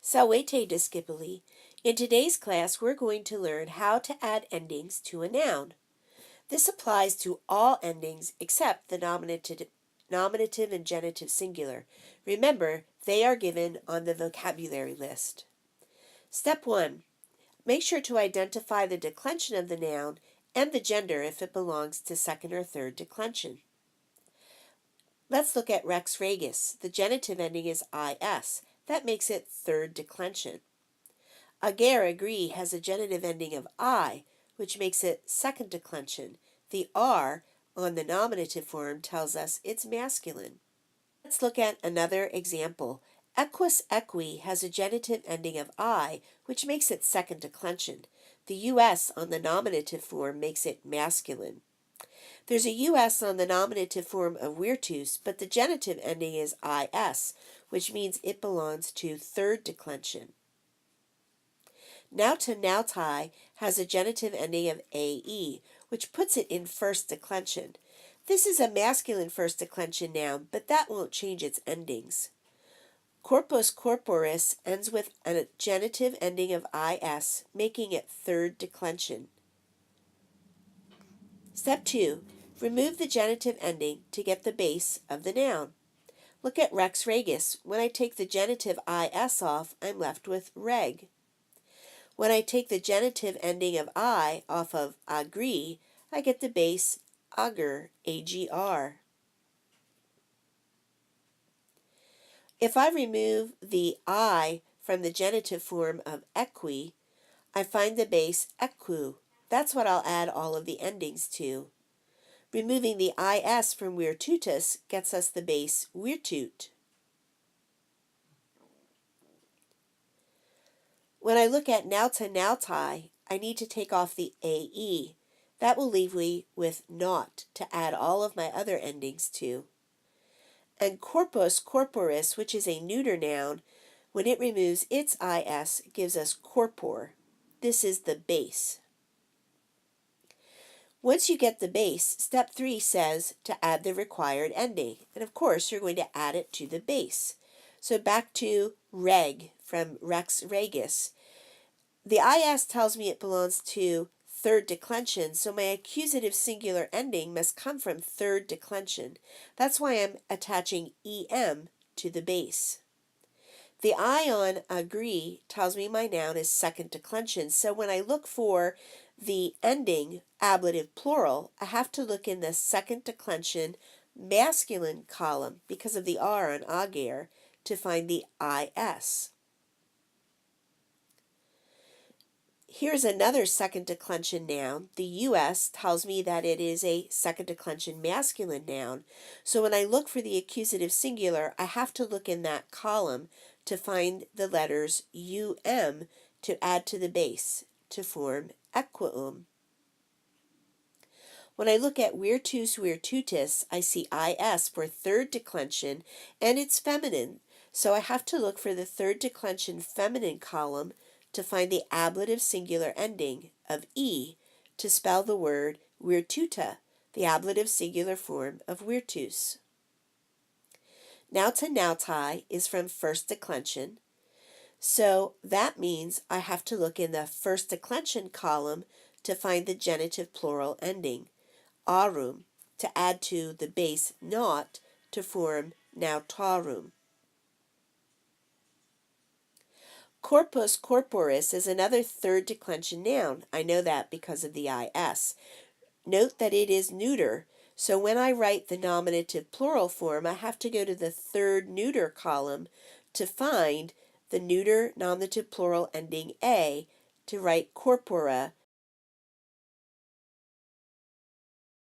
Salvete discipuli. In today's class, we're going to learn how to add endings to a noun. This applies to all endings except the nominative and genitive singular. Remember, they are given on the vocabulary list. Step 1. Make sure to identify the declension of the noun and the gender if it belongs to second or third declension. Let's look at rex regis. The genitive ending is is. That makes it third declension. Agere, agree, has a genitive ending of I, which makes it second declension. The R on the nominative form tells us it's masculine. Let's look at another example. Equus equi has a genitive ending of I, which makes it second declension. The US on the nominative form makes it masculine. There's a US on the nominative form of virtus, but the genitive ending is is, which means it belongs to third declension. Nauta nautai has a genitive ending of ae, which puts it in first declension. This is a masculine first declension noun, but that won't change its endings. Corpus corporis ends with a genitive ending of is, making it third declension. Step 2. Remove the genitive ending to get the base of the noun. Look at rex regis. When I take the genitive is off, I'm left with reg. When I take the genitive ending of I off of agree, I get the base ager, agr. If I remove the I from the genitive form of equi, I find the base equ. That's what I'll add all of the endings to. Removing the is from virtutus gets us the base virtute. When I look at nauta nautai, I need to take off the ae. That will leave me with naught to add all of my other endings to. And corpus corporis, which is a neuter noun, when it removes its is, gives us corpor. This is the base. Once you get the base, step 3 says to add the required ending. And of course, you're going to add it to the base. So back to reg from rex regis. The is tells me it belongs to third declension, so my accusative singular ending must come from third declension. That's why I'm attaching em to the base. The I on agree tells me my noun is second declension, so when I look for the ending ablative plural, I have to look in the second declension masculine column because of the R on ager to find the is. Here's another second declension noun. The US tells me that it is a second declension masculine noun. So when I look for the accusative singular, I have to look in that column to find the letters to add to the base to form equium. When I look at virtus virtutis, I see is for third declension, and it's feminine. So I have to look for the third declension feminine column to find the ablative singular ending of e to spell the word virtuta, the ablative singular form of virtus. Nauta nautai is from first declension, so that means I have to look in the first declension column to find the genitive plural ending, aurum, to add to the base not to form nautarum. Corpus corporis is another third declension noun. I know that because of the is. Note that it is neuter, so when I write the nominative plural form, I have to go to the third neuter column to find the neuter nominative plural ending a to write corpora